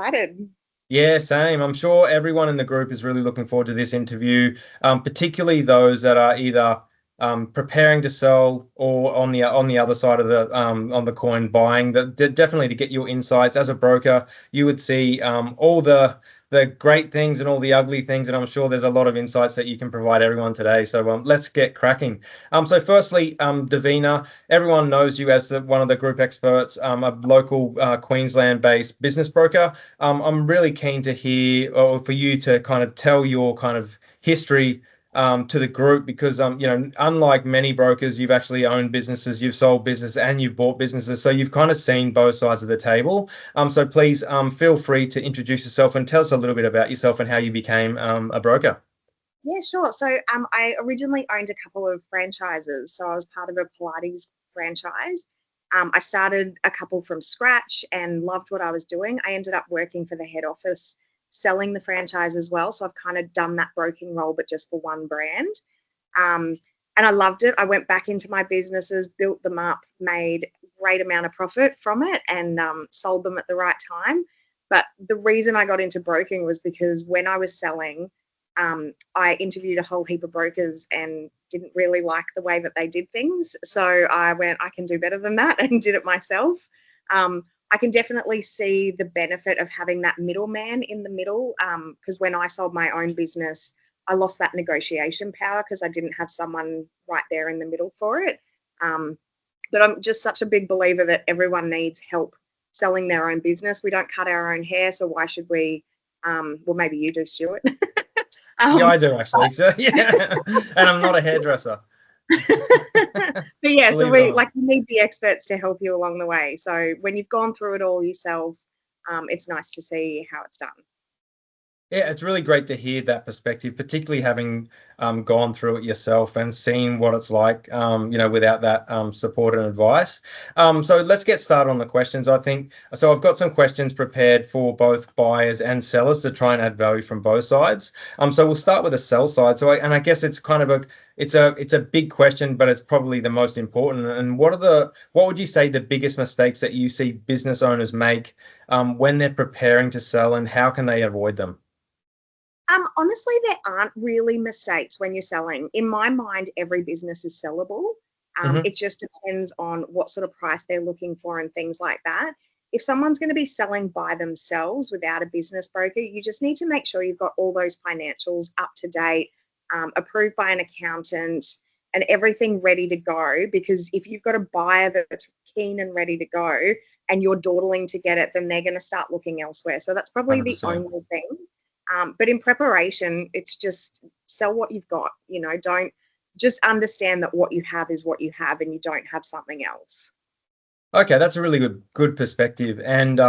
Excited. Yeah, same. I'm sure everyone in the group is really looking forward to this interview, particularly those that are either preparing to sell or on the other side of the on the coin buying. Definitely to get your insights as a broker, you would see all the great things and all the ugly things, and I'm sure there's a lot of insights that you can provide everyone today. So let's get cracking. So firstly, Davina, everyone knows you as one of the group experts, a local Queensland-based business broker. I'm really keen to hear, or for you to kind of tell your kind of history to the group, because unlike many brokers, you've actually owned businesses, you've sold business, and you've bought businesses, so you've kind of seen both sides of the table. So please feel free to introduce yourself and tell us a little bit about yourself and how you became a broker. Yeah, sure. So I originally owned a couple of franchises. So I was part of a Pilates franchise. I started a couple from scratch and loved what I was doing. I ended up working for the head office, selling the franchise as well. So I've kind of done that broking role, but just for one brand. Um, and I loved it. I went back into my businesses, built them up, made a great amount of profit from it, and sold them at the right time. But the reason I got into broking was because when I was selling, I interviewed a whole heap of brokers and didn't really like the way that they did things. So I went, I can do better than that, and did it myself. I can definitely see the benefit of having that middleman in the middle, because when I sold my own business, I lost that negotiation power because I didn't have someone right there in the middle for it. But I'm just such a big believer that everyone needs help selling their own business. We don't cut our own hair, so why should we? Well, maybe you do, Stuart. Yeah, um, I do actually. So yeah, and I'm not a hairdresser, but yeah, so believe it or we not. like you need the experts to help you along the way. So when you've gone through it all yourself, it's nice to see how it's done. Yeah, it's really great to hear that perspective, particularly having gone through it yourself and seen what it's like, without that support and advice. So let's get started on the questions. I think so. I've got some questions prepared for both buyers and sellers to try and add value from both sides. So we'll start with the sell side. And I guess it's kind of it's a big question, but it's probably the most important. And what would you say the biggest mistakes that you see business owners make when they're preparing to sell, and how can they avoid them? Honestly, there aren't really mistakes when you're selling. In my mind, every business is sellable. Hmm. It just depends on what sort of price they're looking for and things like that. If someone's going to be selling by themselves without a business broker, you just need to make sure you've got all those financials up to date, approved by an accountant, and everything ready to go. Because if you've got a buyer that's keen and ready to go and you're dawdling to get it, then they're going to start looking elsewhere. So that's probably the 100%. only thing. But in preparation, it's just sell what you've got. Don't just understand that what you have is what you have and you don't have something else. Okay, that's a really good perspective. And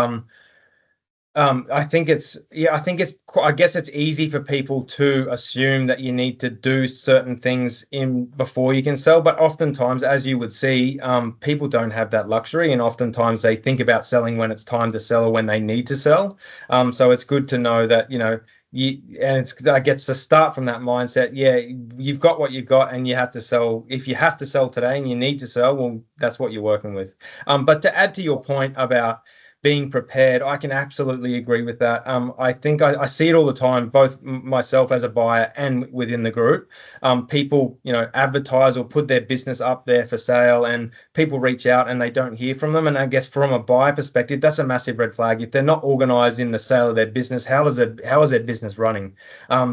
I think I guess it's easy for people to assume that you need to do certain things in before you can sell, but oftentimes, as you would see, people don't have that luxury, and oftentimes they think about selling when it's time to sell or when they need to sell. So it's good to know that, I guess to start from that mindset. Yeah, you've got what you've got, and you have to sell. If you have to sell today and you need to sell, well, that's what you're working with. But to add to your point about being prepared, I can absolutely agree with that. I think I see it all the time, both myself as a buyer and within the group. People, advertise or put their business up there for sale, and people reach out and they don't hear from them. And I guess from a buyer perspective, that's a massive red flag. If they're not organized in the sale of their business, how is their business running?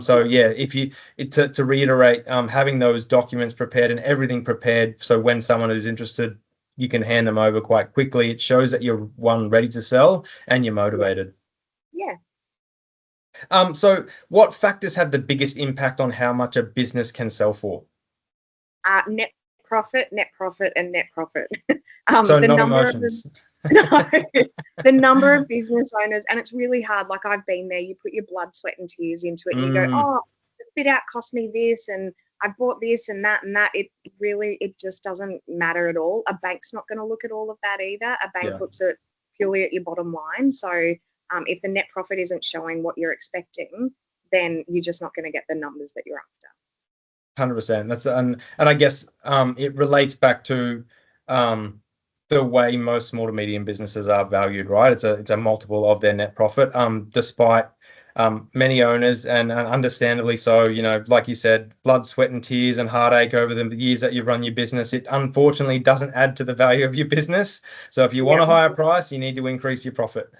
So yeah, if you to reiterate, having those documents prepared and everything prepared, so when someone is interested, you can hand them over quite quickly. It shows that you're one ready to sell and you're Yeah. motivated. Yeah. So what factors have the biggest impact on how much a business can sell for? Net profit, and net profit. So The not number of emotions. no, the number of business owners, and it's really hard. Like I've been there. You put your blood, sweat, and tears into it, and you go, Mm, "Oh, the fit out cost me this, and I bought this and that and that." It just doesn't matter at all. A bank's not going to look at all of that either. A bank yeah, looks at purely at your bottom line. So if the net profit isn't showing what you're expecting, then you're just not going to get the numbers that you're after. 100%. That's and I guess it relates back to um the way most small to medium businesses are valued, right? It's a multiple of their net profit. Despite many owners, and understandably so, like you said, blood, sweat, and tears and heartache over the years that you run your business, it unfortunately doesn't add to the value of your business. So if you want Yeah. a higher price, you need to increase your profit.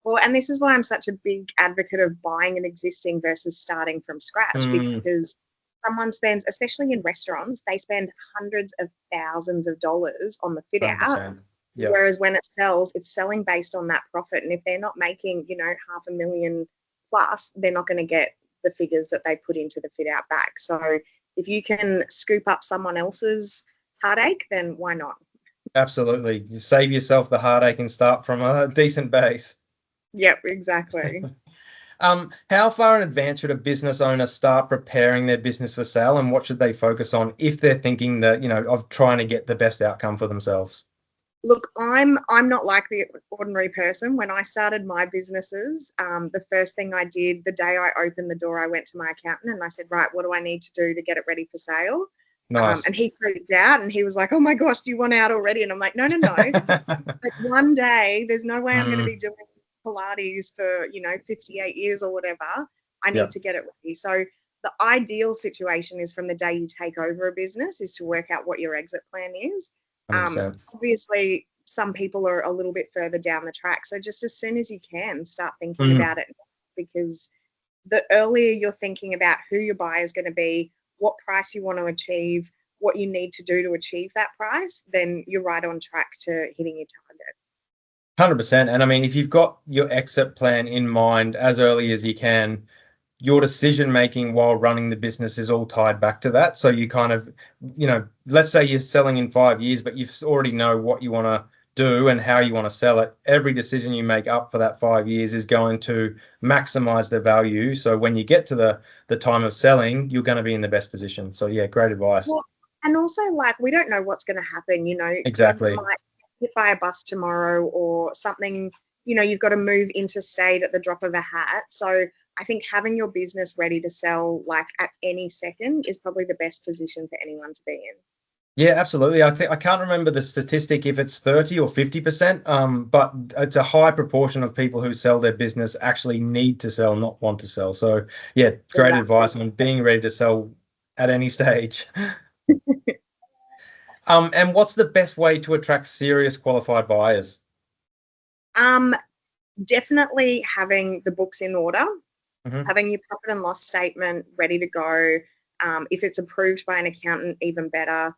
Well, and this is why I'm such a big advocate of buying an existing versus starting from scratch, Mm, because someone spends, especially in restaurants, they spend hundreds of thousands of dollars on the fit out. 100%. Yeah. Whereas when it sells, it's selling based on that profit. And if they're not making, half a million plus, they're not going to get the figures that they put into the fit out back. So if you can scoop up someone else's heartache, then why not? Absolutely. You save yourself the heartache and start from a decent base. Yep, exactly. How far in advance should a business owner start preparing their business for sale, and what should they focus on if they're thinking that, of trying to get the best outcome for themselves? Look, I'm not like the ordinary person. When I started my businesses, the first thing I did the day I opened the door, I went to my accountant and I said, right, what do I need to do to get it ready for sale? Nice. And he freaked out and he was like, oh my gosh, do you want out already? And I'm like, no, no, no. Like one day, there's no way I'm going to be Mm, doing Pilates for, 58 years or whatever. I yeah, need to get it ready. So the ideal situation is from the day you take over a business is to work out what your exit plan is. 100%. Obviously, some people are a little bit further down the track. So just as soon as you can, start thinking Mhm. about it, because the earlier you're thinking about who your buyer is going to be, what price you want to achieve, what you need to do to achieve that price, then you're right on track to hitting your target. 100%. And I mean, if you've got your exit plan in mind as early as you can, your decision making while running the business is all tied back to that. So you kind of, let's say you're selling in 5 years, but you already know what you want to do and how you want to sell it. Every decision you make up for that 5 years is going to maximize the value. So when you get to the time of selling, you're going to be in the best position. So yeah, great advice. Well, and also, like, we don't know what's going to happen. You Exactly. might get hit by a bus tomorrow or something. You've got to move interstate at the drop of a hat. So I think having your business ready to sell, like, at any second is probably the best position for anyone to be in. Yeah, absolutely. I think I can't remember the statistic if it's 30 or 50%, but it's a high proportion of people who sell their business actually need to sell, not want to sell. So yeah, great Exactly. advice on being ready to sell at any stage. And what's the best way to attract serious qualified buyers? Um, Definitely having the books in order, Hmm. having your profit and loss statement ready to go. If it's approved by an accountant, even better.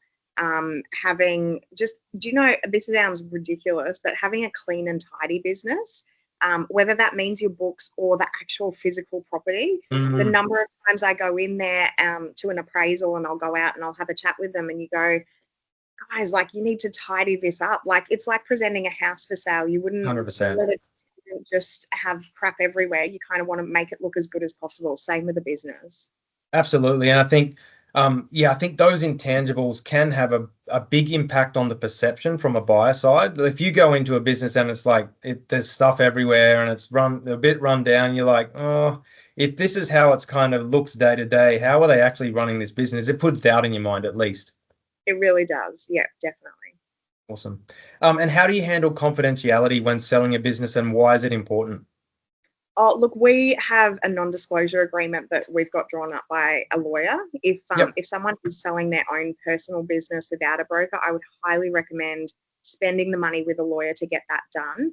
Having just, do you know, this sounds ridiculous, but having a clean and tidy business, whether that means your books or the actual physical property. The Mm, number of times I go in there to an appraisal and I'll go out and I'll have a chat with them and you go, guys, like you need to tidy this up. Like it's like presenting a house for sale. You wouldn't 100%. let it just have crap everywhere. You kind of want to make it look as good as possible. Same with the business. Absolutely. And I think, yeah, I think those intangibles can have a big impact on the perception from a buyer side. If you go into a business and it's like there's stuff everywhere and it's a bit run down, you're like, oh, if this is how it's kind of looks day to day, how are they actually running this business? It puts doubt in your mind at least. It really does. Yeah, definitely. Awesome. And how do you handle confidentiality when selling a business, and why is it important? Oh, look, we have a non-disclosure agreement that we've got drawn up by a lawyer. Yep. If someone is selling their own personal business without a broker, I would highly recommend spending the money with a lawyer to get that done.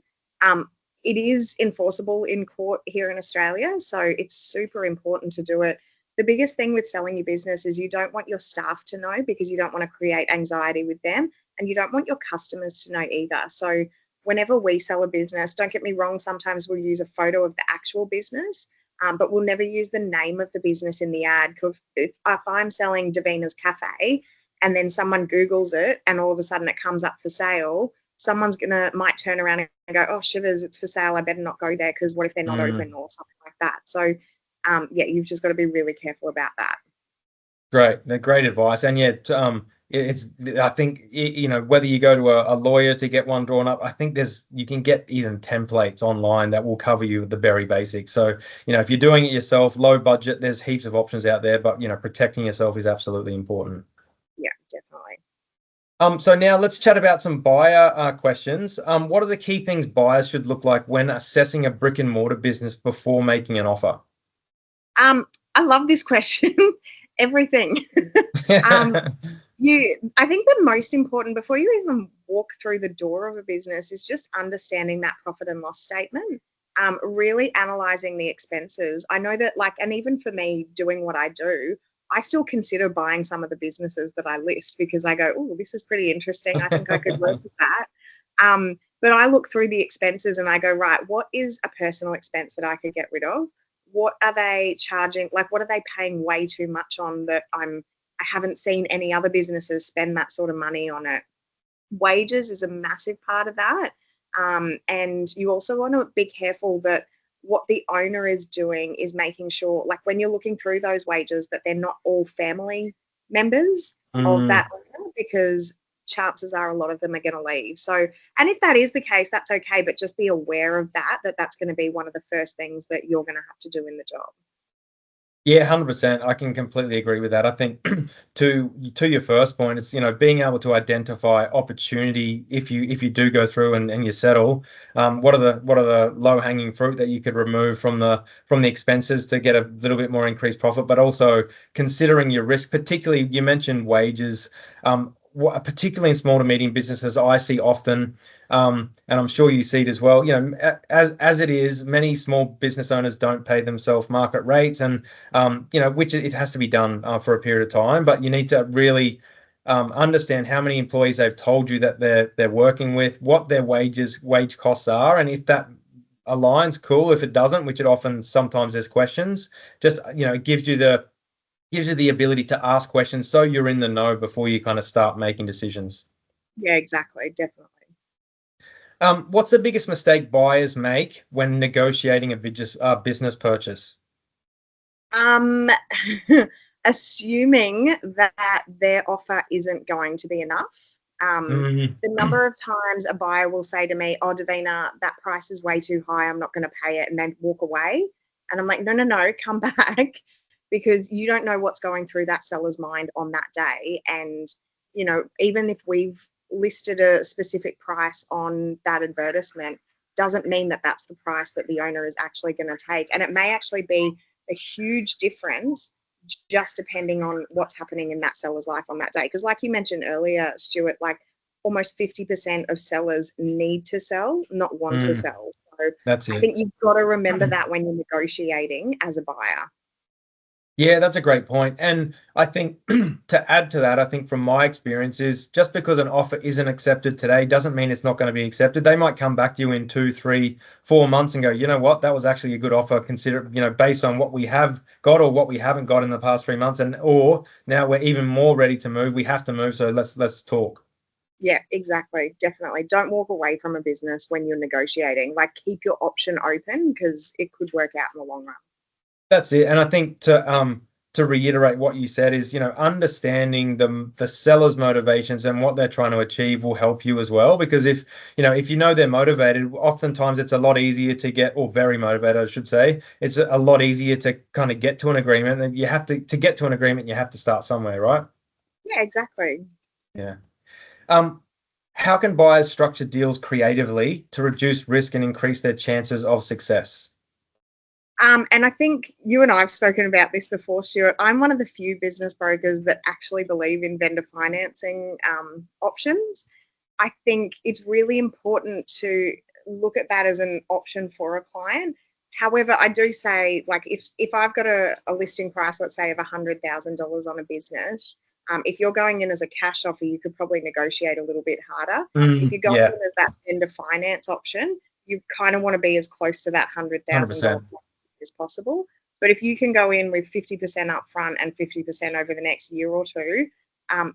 It is enforceable in court here in Australia, so it's super important to do it. The biggest thing with selling your business is you don't want your staff to know because you don't want to create anxiety with them, and you don't want your customers to know either. So whenever we sell a business, don't get me wrong, sometimes we'll use a photo of the actual business, but we'll never use the name of the business in the ad. Because if I'm selling Davina's Cafe and then someone Googles it and all of a sudden it comes up for sale, might turn around and go, oh, shivers, it's for sale. I better not go there because what if they're not Mm. open or something like that. So, yeah, you've just got to be really careful about that. Great, great advice. And yet, it's I think whether you go to a lawyer to get one drawn up, I think you can get even templates online that will cover you the very basics. So if you're doing it yourself, low budget, there's heaps of options out there, but protecting yourself is absolutely important. Yeah, definitely. So now let's chat about some buyer questions. What are the key things buyers should look like when assessing a brick and mortar business before making an offer? Um, I love this question. Everything. um, I think the most important before you even walk through the door of a business is just understanding that profit and loss statement. Really analyzing the expenses. I know that, like, and even for me doing what I do, I still consider buying some of the businesses that I list because I go, oh, this is pretty interesting. I think I could work with that. But I look through the expenses and I go, right, what is a personal expense that I could get rid of? What are they charging? Like, what are they paying way too much on that I haven't seen any other businesses spend that sort of money on it. Wages is a massive part of that. And you also want to be careful that what the owner is doing is making sure, like when you're looking through those wages, that they're not all family members of Mm. that owner, because chances are a lot of them are going to leave. So, and if that is the case, that's okay, but just be aware of that's going to be one of the first things that you're going to have to do in the job. Yeah, 100%. I can completely agree with that. I think to your first point, it's being able to identify opportunity if you do go through and you settle. What are the low hanging fruit that you could remove from the expenses to get a little bit more increased profit, but also considering your risk. Particularly, you mentioned wages. Particularly in small to medium businesses, I see often. And I'm sure you see it as well. As it is, many small business owners don't pay themselves market rates, and which it has to be done for a period of time, but you need to really understand how many employees they've told you that they're working with, what their wage costs are, and if that aligns, cool. If it doesn't, which it often sometimes there's questions, just it gives you the ability to ask questions so you're in the know before you kind of start making decisions. Yeah, exactly. Definitely. What's the biggest mistake buyers make when negotiating a business purchase? Um, Assuming that their offer isn't going to be enough. Mm. The number of times a buyer will say to me, "Oh, Davina, that price is way too high. I'm not going to pay it," and then walk away. And I'm like, "No, no, no, come back," because you don't know what's going through that seller's mind on that day. And even if we've listed a specific price on that advertisement, doesn't mean that that's the price that the owner is actually going to take, and it may actually be a huge difference just depending on what's happening in that seller's life on that day. Because, like you mentioned earlier, Stuart, like almost 50% of sellers need to sell, not want to Mm, sell. So that's I it. think you've got to remember that when you're negotiating as a buyer. Yeah, that's a great point. And I think to add to that, I think from my experience is just because an offer isn't accepted today doesn't mean it's not going to be accepted. They might come back to you in 2, 3, 4 months and go, you know what, that was actually a good offer, consider, based on what we have got or what we haven't got in the past 3 months. And or now we're even more ready to move. We have to move. So let's talk. Yeah, exactly. Definitely. Don't walk away from a business when you're negotiating. Like, keep your option open because it could work out in the long run. That's it. And I think to reiterate what you said is, understanding the seller's motivations and what they're trying to achieve will help you as well. Because if they're motivated, oftentimes it's a lot easier to get, or very motivated, I should say, it's a lot easier to kind of get to an agreement. And you have to get to an agreement, you have to start somewhere, right? Yeah, exactly. Yeah. Um, how can buyers structure deals creatively to reduce risk and increase their chances of success? And I think you and I have spoken about this before, Stuart. I'm one of the few business brokers that actually believe in vendor financing options. I think it's really important to look at that as an option for a client. However, I do say, like, if I've got a listing price, let's say of $100,000 on a business, if you're going in as a cash offer, you could probably negotiate a little bit harder. If you're going Yeah, in as that vendor finance option, you kind of want to be as close to that $100,000 100%. as possible. But if you can go in with 50% upfront and 50% over the next year or two,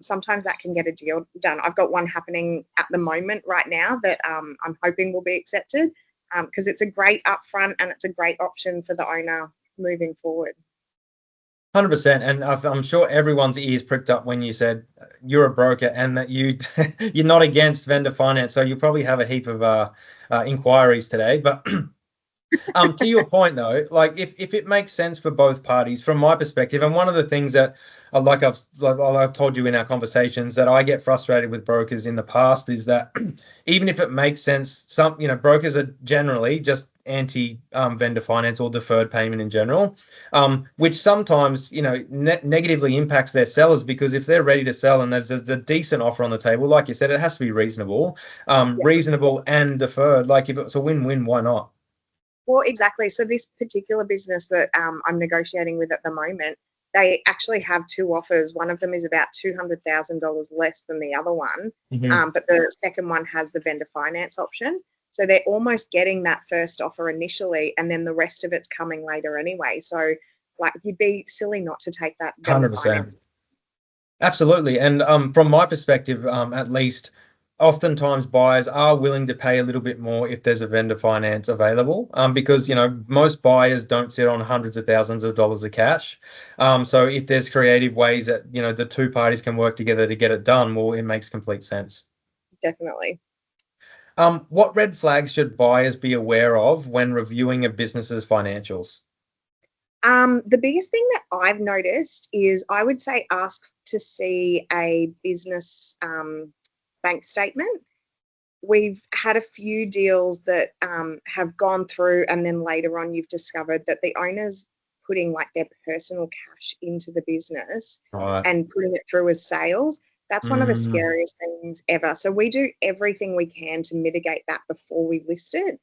sometimes that can get a deal done. I've got one happening at the moment right now that I'm hoping will be accepted because it's a great upfront and it's a great option for the owner moving forward. 100%. And I'm sure everyone's ears pricked up when you said you're a broker and that you're not against vendor finance. So you probably have a heap of inquiries today. But To your point though, like if it makes sense for both parties, from my perspective, and one of the things that I've told you in our conversations that I get frustrated with brokers in the past is that even if it makes sense, some brokers are generally just anti vendor finance or deferred payment in general, which sometimes negatively impacts their sellers, because if they're ready to sell and there's a decent offer on the table, like you said, it has to be reasonable, Yeah. reasonable and deferred. Like if it's a win-win, why not? Well, exactly. So this particular business that I'm negotiating with at the moment, they actually have two offers. One of them is about $200,000 less than the other one, Mhm. but the second one has the vendor finance option. So they're almost getting that first offer initially, and then the rest of it's coming later anyway. So, like, you'd be silly not to take that vendor 100%. finance. Absolutely. And from my perspective, at least, oftentimes buyers are willing to pay a little bit more if there's a vendor finance available, because, most buyers don't sit on hundreds of thousands of dollars of cash. So if there's creative ways that, the two parties can work together to get it done, well, it makes complete sense. Definitely. What red flags should buyers be aware of when reviewing a business's financials? The biggest thing that I've noticed is I would say ask to see a business bank statement. We've had a few deals that have gone through, and then later on, you've discovered that the owner's putting like their personal cash into the business Right. and putting it through as sales. That's one of the Mm, scariest things ever. So we do everything we can to mitigate that before we list it.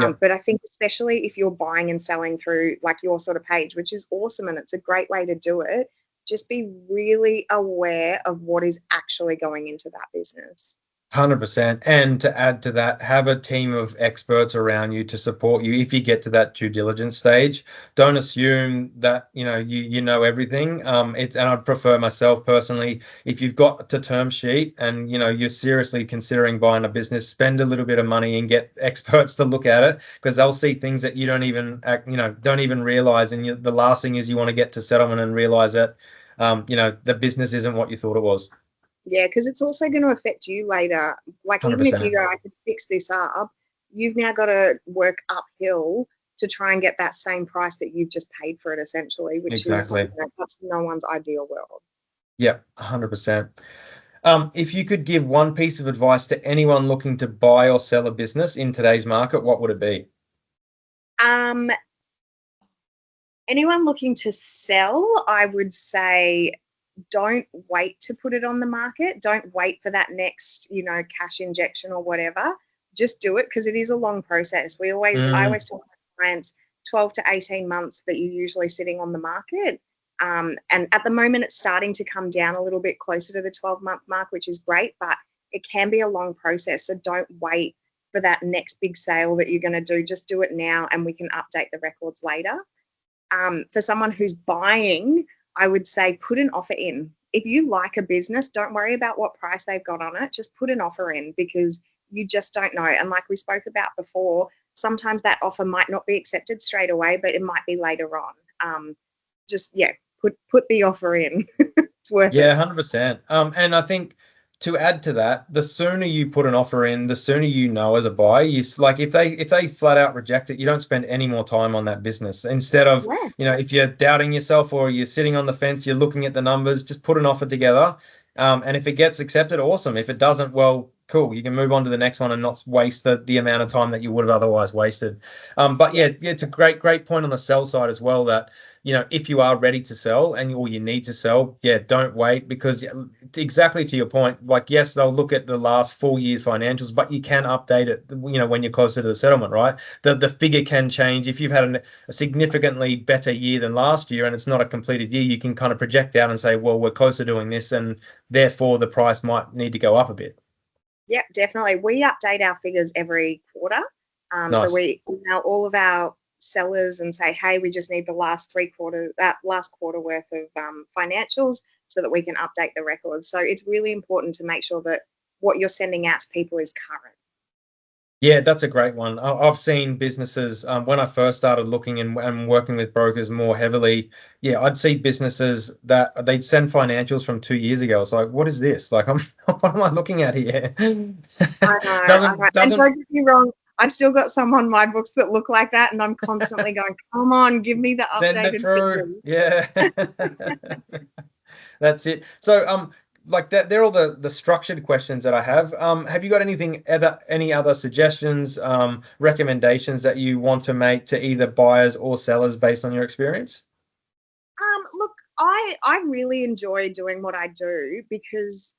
yep. But I think especially if you're buying and selling through like your sort of page, which is awesome and it's a great way to do it, just be really aware of what is actually going into that business. 100%. And to add to that, have a team of experts around you to support you if you get to that due diligence stage. Don't assume that you know everything. And I'd prefer myself personally, if you've got the term sheet and you're seriously considering buying a business, spend a little bit of money and get experts to look at it, because they'll see things that you don't even realize. And the last thing is you want to get to settlement and realize that the business isn't what you thought it was. Yeah, because it's also going to affect you later. Like, even if you 100%. go, I could fix this up, you've now got to work uphill to try and get that same price that you've just paid for it, essentially, which is, Exactly. that's no one's ideal world. Yep, 100%. If you could give one piece of advice to anyone looking to buy or sell a business in today's market, what would it be? Um, Anyone looking to sell, I would say don't wait to put it on the market. Don't wait for that next, cash injection or whatever. Just do it, because it is a long process. I Mm, always tell my clients 12 to 18 months that you're usually sitting on the market. And at the moment, it's starting to come down a little bit closer to the 12-month mark, which is great, but it can be a long process. So don't wait for that next big sale that you're going to do. Just do it now, and we can update the records later. For someone who's buying, I would say put an offer in. If you like a business, don't worry about what price they've got on it. Just put an offer in, because you just don't know. And like we spoke about before, sometimes that offer might not be accepted straight away, but it might be later on. Just yeah, put the offer in. It's worth yeah, it. 100%. And I think to add to that, the sooner you put an offer in, the sooner you know as a buyer. Like if they flat out reject it, you don't spend any more time on that business. Instead of, Yeah, if you're doubting yourself or you're sitting on the fence, you're looking at the numbers, just put an offer together. And if it gets accepted, awesome. If it doesn't, well, cool. You can move on to the next one and not waste the amount of time that you would have otherwise wasted. But yeah, yeah, it's a great point on the sell side as well, that if you are ready to sell and or you need to sell, yeah, don't wait, because exactly to your point, like, yes, they'll look at the last full year's financials, but you can update it, when you're closer to the settlement, right? The figure can change. If you've had a significantly better year than last year and it's not a completed year, you can kind of project out and say, well, we're closer doing this, and therefore the price might need to go up a bit. yeah, definitely. We update our figures every quarter. So Nice. we email all of our sellers and say, hey, we just need the last quarter worth of financials, so that we can update the records. So it's really important to make sure that what you're sending out to people is current. Yeah, that's a great one. I've seen businesses, when I first started looking and working with brokers more heavily. Yeah, I'd see businesses that they'd send financials from 2 years ago. It's like, what is this? Like, what am I looking at here? I know, I know. Doesn't And doesn't don't get me wrong, I've still got some on my books that look like that, and I'm constantly going, come on, give me the Send it updated through. figures. Yeah. That's it. So like that, they're all the structured questions that I have. Have you got any other suggestions, recommendations that you want to make to either buyers or sellers based on your experience? Look, I really enjoy doing what I do because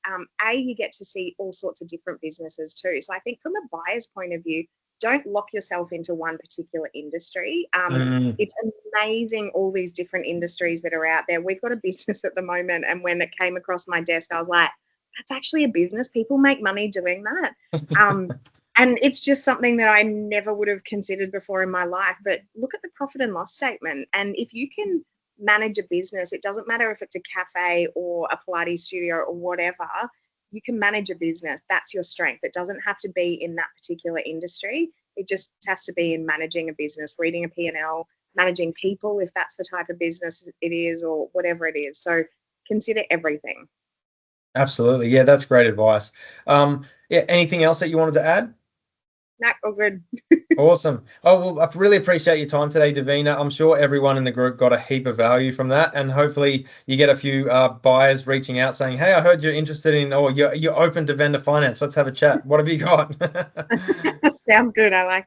you get to see all sorts of different businesses too. So I think from a buyer's point of view, don't lock yourself into one particular industry. Mm, It's amazing all these different industries that are out there. We've got a business at the moment, and when it came across my desk, I was like, that's actually a business. People make money doing that. Um, and it's just something that I never would have considered before in my life. But look at the profit and loss statement. And if you can manage a business, it doesn't matter if it's a cafe or a Pilates studio or whatever, you can manage a business. That's your strength. It doesn't have to be in that particular industry. It just has to be in managing a business, reading a P&L, managing people, if that's the type of business it is, or whatever it is. So consider everything. absolutely. Yeah, that's great advice. Yeah, anything else that you wanted to add? No, all good. Awesome. Oh, well, I really appreciate your time today, Davina. I'm sure everyone in the group got a heap of value from that, and hopefully you get a few buyers reaching out saying, "Hey, I heard you're interested in, or you're open to vendor finance. Let's have a chat. What have you got?" Sounds good. I like it.